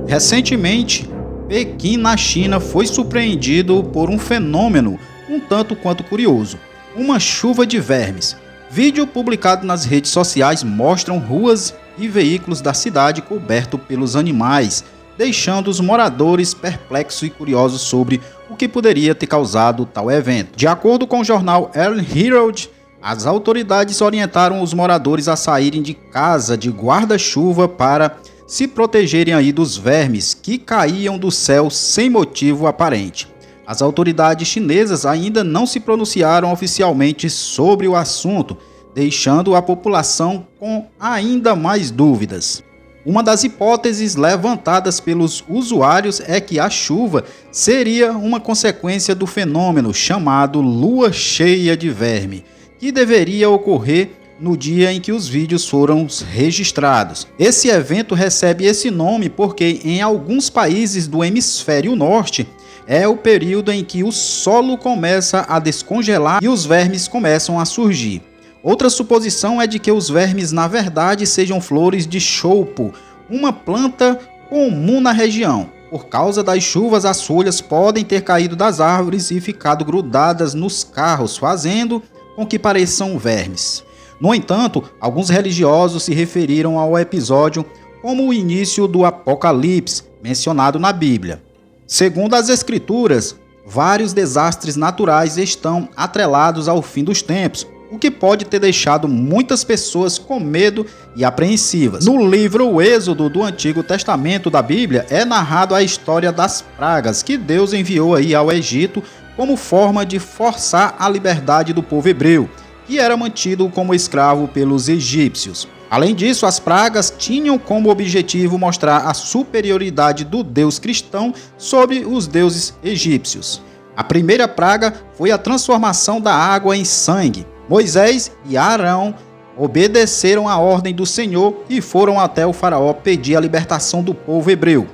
Recentemente, Pequim, na China, foi surpreendido por um fenômeno um tanto quanto curioso: uma chuva de vermes. Vídeo publicado nas redes sociais mostram ruas e veículos da cidade cobertos pelos animais, deixando os moradores perplexos e curiosos sobre o que poderia ter causado tal evento. De acordo com o jornal Early Herald, as autoridades orientaram os moradores a saírem de casa de guarda-chuva para se protegerem aí dos vermes que caíam do céu sem motivo aparente. As autoridades chinesas ainda não se pronunciaram oficialmente sobre o assunto, deixando a população com ainda mais dúvidas. Uma das hipóteses levantadas pelos usuários é que a chuva seria uma consequência do fenômeno chamado lua cheia de verme, que deveria ocorrer no dia em que os vídeos foram registrados. Esse evento recebe esse nome porque em alguns países do hemisfério norte é o período em que o solo começa a descongelar e os vermes começam a surgir. Outra suposição é de que os vermes na verdade sejam flores de choupo, uma planta comum na região. Por causa das chuvas, as folhas podem ter caído das árvores e ficado grudadas nos carros, fazendo com que pareçam vermes. No entanto, alguns religiosos se referiram ao episódio como o início do Apocalipse, mencionado na Bíblia. Segundo as Escrituras, vários desastres naturais estão atrelados ao fim dos tempos, o que pode ter deixado muitas pessoas com medo e apreensivas. No livro O Êxodo do Antigo Testamento da Bíblia é narrado a história das pragas que Deus enviou aí ao Egito como forma de forçar a liberdade do povo hebreu, que era mantido como escravo pelos egípcios. Além disso, as pragas tinham como objetivo mostrar a superioridade do Deus cristão sobre os deuses egípcios. A primeira praga foi a transformação da água em sangue. Moisés e Arão obedeceram a ordem do Senhor e foram até o faraó pedir a libertação do povo hebreu.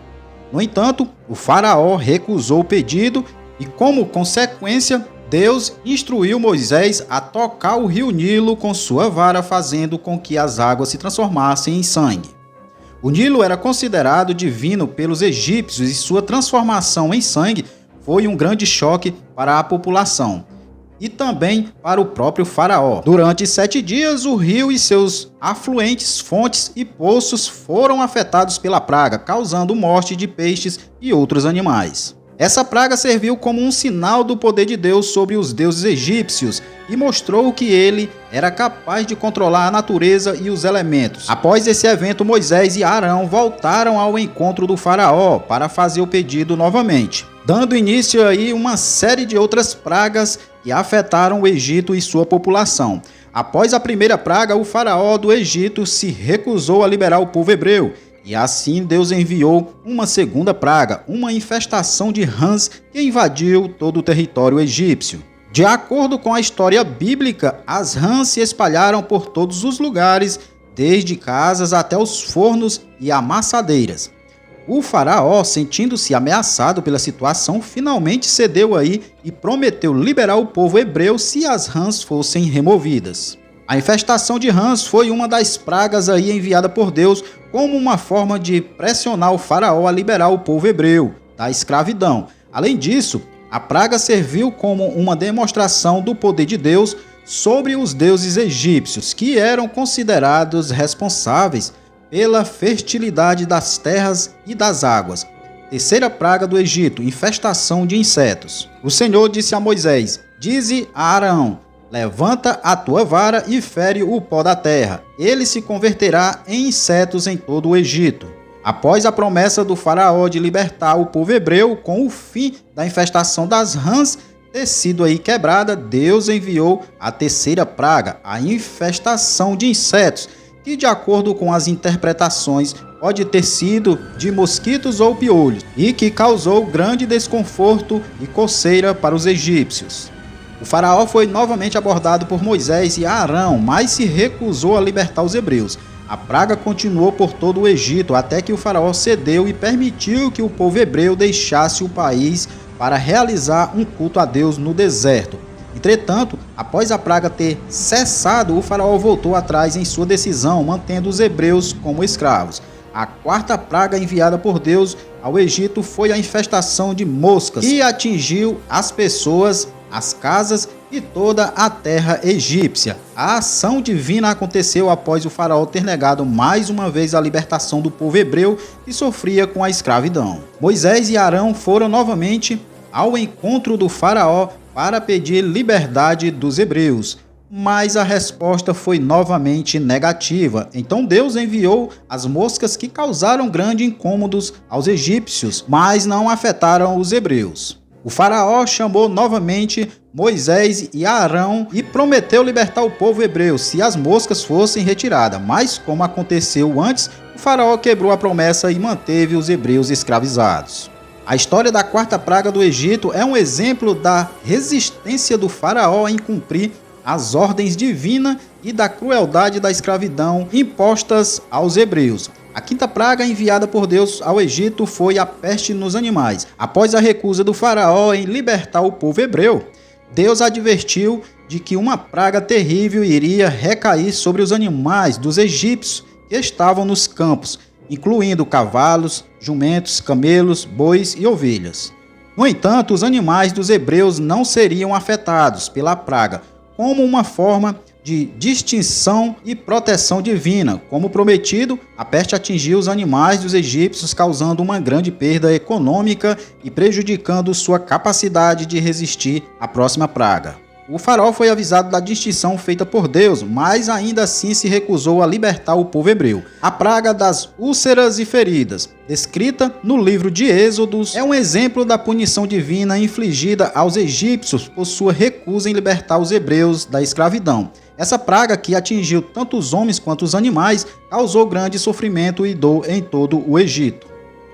No entanto, o faraó recusou o pedido e, como consequência, Deus instruiu Moisés a tocar o rio Nilo com sua vara, fazendo com que as águas se transformassem em sangue. O Nilo era considerado divino pelos egípcios e sua transformação em sangue foi um grande choque para a população e também para o próprio faraó. Durante 7 dias, o rio e seus afluentes, fontes e poços foram afetados pela praga, causando morte de peixes e outros animais. Essa praga serviu como um sinal do poder de Deus sobre os deuses egípcios e mostrou que ele era capaz de controlar a natureza e os elementos. Após esse evento, Moisés e Arão voltaram ao encontro do faraó para fazer o pedido novamente, dando início aí uma série de outras pragas que afetaram o Egito e sua população. Após a primeira praga, o faraó do Egito se recusou a liberar o povo hebreu. E assim Deus enviou uma segunda praga, uma infestação de rãs que invadiu todo o território egípcio. De acordo com a história bíblica, as rãs se espalharam por todos os lugares, desde casas até os fornos e amassadeiras. O faraó, sentindo-se ameaçado pela situação, finalmente cedeu aí e prometeu liberar o povo hebreu se as rãs fossem removidas. A infestação de rãs foi uma das pragas aí enviada por Deus como uma forma de pressionar o faraó a liberar o povo hebreu da escravidão. Além disso, a praga serviu como uma demonstração do poder de Deus sobre os deuses egípcios, que eram considerados responsáveis pela fertilidade das terras e das águas. Terceira praga do Egito, infestação de insetos. O Senhor disse a Moisés: "Dize a Arão: levanta a tua vara e fere o pó da terra. Ele se converterá em insetos em todo o Egito." Após a promessa do faraó de libertar o povo hebreu com o fim da infestação das rãs ter sido aí quebrada, Deus enviou a terceira praga, a infestação de insetos, que de acordo com as interpretações pode ter sido de mosquitos ou piolhos, e que causou grande desconforto e coceira para os egípcios. O faraó foi novamente abordado por Moisés e Arão, mas se recusou a libertar os hebreus. A praga continuou por todo o Egito, até que o faraó cedeu e permitiu que o povo hebreu deixasse o país para realizar um culto a Deus no deserto. Entretanto, após a praga ter cessado, o faraó voltou atrás em sua decisão, mantendo os hebreus como escravos. A quarta praga enviada por Deus ao Egito foi a infestação de moscas, que atingiu as pessoas, as casas e toda a terra egípcia. A ação divina aconteceu após o faraó ter negado mais uma vez a libertação do povo hebreu que sofria com a escravidão. Moisés e Arão foram novamente ao encontro do faraó para pedir liberdade dos hebreus, mas a resposta foi novamente negativa. Então Deus enviou as moscas que causaram grandes incômodos aos egípcios, mas não afetaram os hebreus. O faraó chamou novamente Moisés e Arão e prometeu libertar o povo hebreu se as moscas fossem retiradas, mas como aconteceu antes, o faraó quebrou a promessa e manteve os hebreus escravizados. A história da quarta praga do Egito é um exemplo da resistência do faraó em cumprir as ordens divinas e da crueldade da escravidão impostas aos hebreus. A quinta praga enviada por Deus ao Egito foi a peste nos animais. Após a recusa do faraó em libertar o povo hebreu, Deus advertiu de que uma praga terrível iria recair sobre os animais dos egípcios que estavam nos campos, incluindo cavalos, jumentos, camelos, bois e ovelhas. No entanto, os animais dos hebreus não seriam afetados pela praga, como uma forma de distinção e proteção divina. Como prometido, a peste atingiu os animais dos egípcios, causando uma grande perda econômica e prejudicando sua capacidade de resistir à próxima praga. O faraó foi avisado da distinção feita por Deus, mas ainda assim se recusou a libertar o povo hebreu. A praga das úlceras e feridas, descrita no livro de Êxodos, é um exemplo da punição divina infligida aos egípcios por sua recusa em libertar os hebreus da escravidão. Essa praga, que atingiu tanto os homens quanto os animais, causou grande sofrimento e dor em todo o Egito.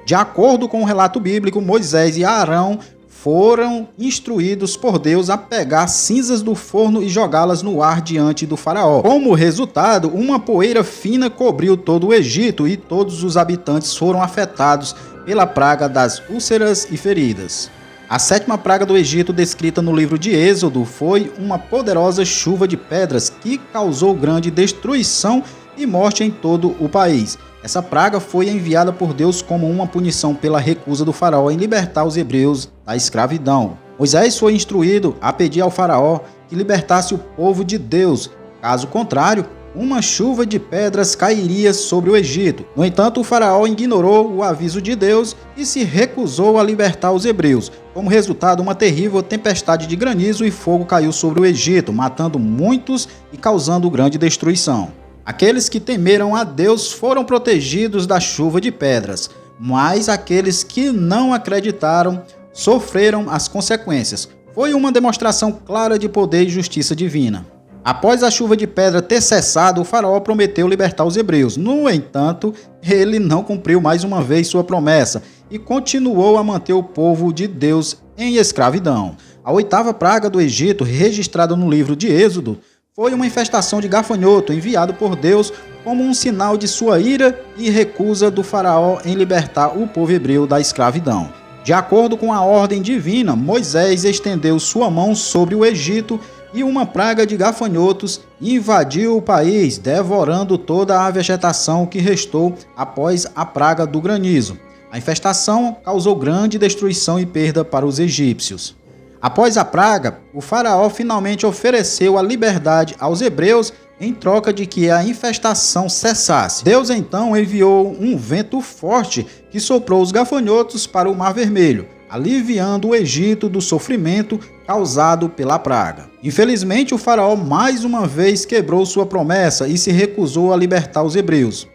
De acordo com o relato bíblico, Moisés e Arão foram instruídos por Deus a pegar cinzas do forno e jogá-las no ar diante do faraó. Como resultado, uma poeira fina cobriu todo o Egito e todos os habitantes foram afetados pela praga das úlceras e feridas. A sétima praga do Egito, descrita no livro de Êxodo, foi uma poderosa chuva de pedras que causou grande destruição e morte em todo o país. Essa praga foi enviada por Deus como uma punição pela recusa do faraó em libertar os hebreus da escravidão. Moisés foi instruído a pedir ao faraó que libertasse o povo de Deus. Caso contrário, uma chuva de pedras cairia sobre o Egito. No entanto, o faraó ignorou o aviso de Deus e se recusou a libertar os hebreus. Como resultado, uma terrível tempestade de granizo e fogo caiu sobre o Egito, matando muitos e causando grande destruição. Aqueles que temeram a Deus foram protegidos da chuva de pedras, mas aqueles que não acreditaram sofreram as consequências. Foi uma demonstração clara de poder e justiça divina. Após a chuva de pedra ter cessado, o faraó prometeu libertar os hebreus. No entanto, ele não cumpriu mais uma vez sua promessa e continuou a manter o povo de Deus em escravidão. A oitava praga do Egito, registrada no livro de Êxodo, foi uma infestação de gafanhoto enviado por Deus como um sinal de sua ira e recusa do faraó em libertar o povo hebreu da escravidão. De acordo com a ordem divina, Moisés estendeu sua mão sobre o Egito e uma praga de gafanhotos invadiu o país, devorando toda a vegetação que restou após a praga do granizo. A infestação causou grande destruição e perda para os egípcios. Após a praga, o faraó finalmente ofereceu a liberdade aos hebreus em troca de que a infestação cessasse. Deus então enviou um vento forte que soprou os gafanhotos para o Mar Vermelho, aliviando o Egito do sofrimento causado pela praga. Infelizmente, o faraó mais uma vez quebrou sua promessa e se recusou a libertar os hebreus.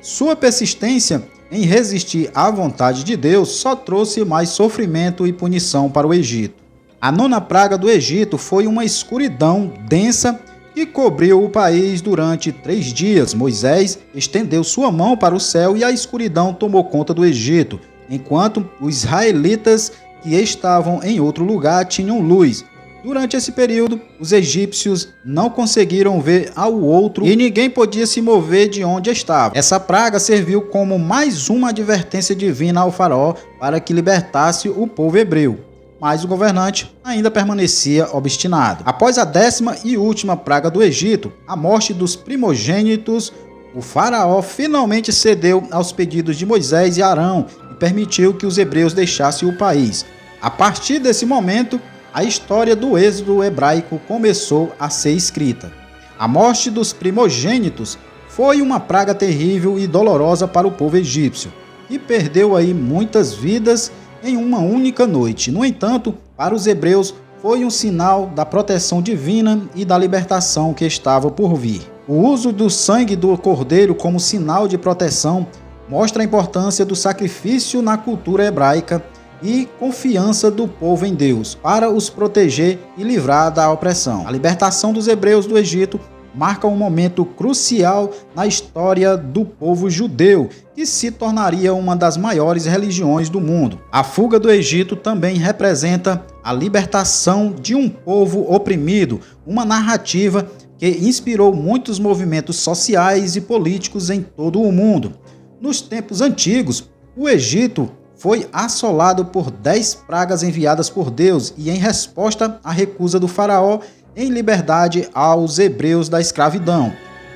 Sua persistência em resistir à vontade de Deus só trouxe mais sofrimento e punição para o Egito. A nona praga do Egito foi uma escuridão densa que cobriu o país durante 3 dias. Moisés estendeu sua mão para o céu e a escuridão tomou conta do Egito, enquanto os israelitas que estavam em outro lugar tinham luz. Durante esse período, os egípcios não conseguiram ver ao outro e ninguém podia se mover de onde estava. Essa praga serviu como mais uma advertência divina ao faraó para que libertasse o povo hebreu. Mas o governante ainda permanecia obstinado. Após a 10ª e última praga do Egito, a morte dos primogênitos, O faraó finalmente cedeu aos pedidos de Moisés e Arão e permitiu que os hebreus deixassem o país. A partir desse momento, a história do êxodo hebraico começou a ser escrita. A morte dos primogênitos foi uma praga terrível e dolorosa para o povo egípcio, que perdeu aí muitas vidas em uma única noite. No entanto, para os hebreus foi um sinal da proteção divina e da libertação que estava por vir. O uso do sangue do cordeiro como sinal de proteção mostra a importância do sacrifício na cultura hebraica e confiança do povo em Deus para os proteger e livrar da opressão. A libertação dos hebreus do Egito marca um momento crucial na história do povo judeu, que se tornaria uma das maiores religiões do mundo. A fuga do Egito também representa a libertação de um povo oprimido, uma narrativa que inspirou muitos movimentos sociais e políticos em todo o mundo. Nos tempos antigos, o Egito foi assolado por 10 pragas enviadas por Deus e em resposta à recusa do faraó em liberdade aos hebreus da escravidão.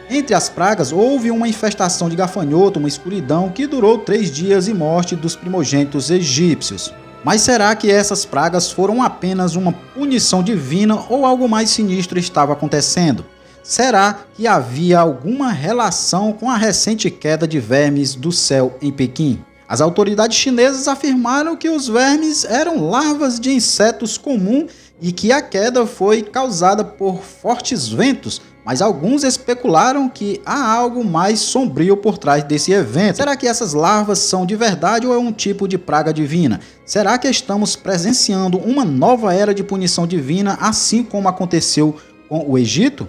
Entre as pragas, houve uma infestação de gafanhoto, uma escuridão que durou 3 dias e morte dos primogênitos egípcios. Mas será que essas pragas foram apenas uma punição divina ou algo mais sinistro estava acontecendo? Será que havia alguma relação com a recente queda de vermes do céu em Pequim? As autoridades chinesas afirmaram que os vermes eram larvas de insetos comuns e que a queda foi causada por fortes ventos, mas alguns especularam que há algo mais sombrio por trás desse evento. Será que essas larvas são de verdade ou é um tipo de praga divina? Será que estamos presenciando uma nova era de punição divina, assim como aconteceu com o Egito?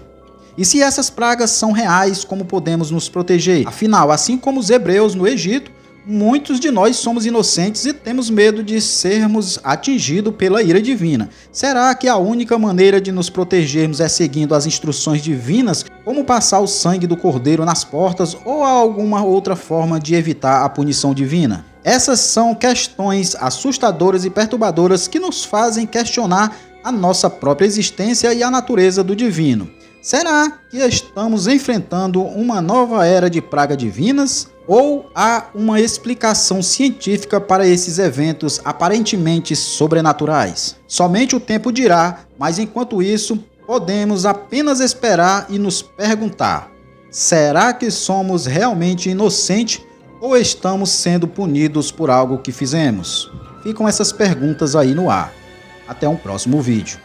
E se essas pragas são reais, como podemos nos proteger? Afinal, assim como os hebreus no Egito, muitos de nós somos inocentes e temos medo de sermos atingidos pela ira divina. Será que a única maneira de nos protegermos é seguindo as instruções divinas, como passar o sangue do cordeiro nas portas, ou há alguma outra forma de evitar a punição divina? Essas são questões assustadoras e perturbadoras que nos fazem questionar a nossa própria existência e a natureza do divino. Será que estamos enfrentando uma nova era de pragas divinas? Ou há uma explicação científica para esses eventos aparentemente sobrenaturais? Somente o tempo dirá, mas enquanto isso, podemos apenas esperar e nos perguntar: será que somos realmente inocentes ou estamos sendo punidos por algo que fizemos? Ficam essas perguntas aí no ar. Até um próximo vídeo.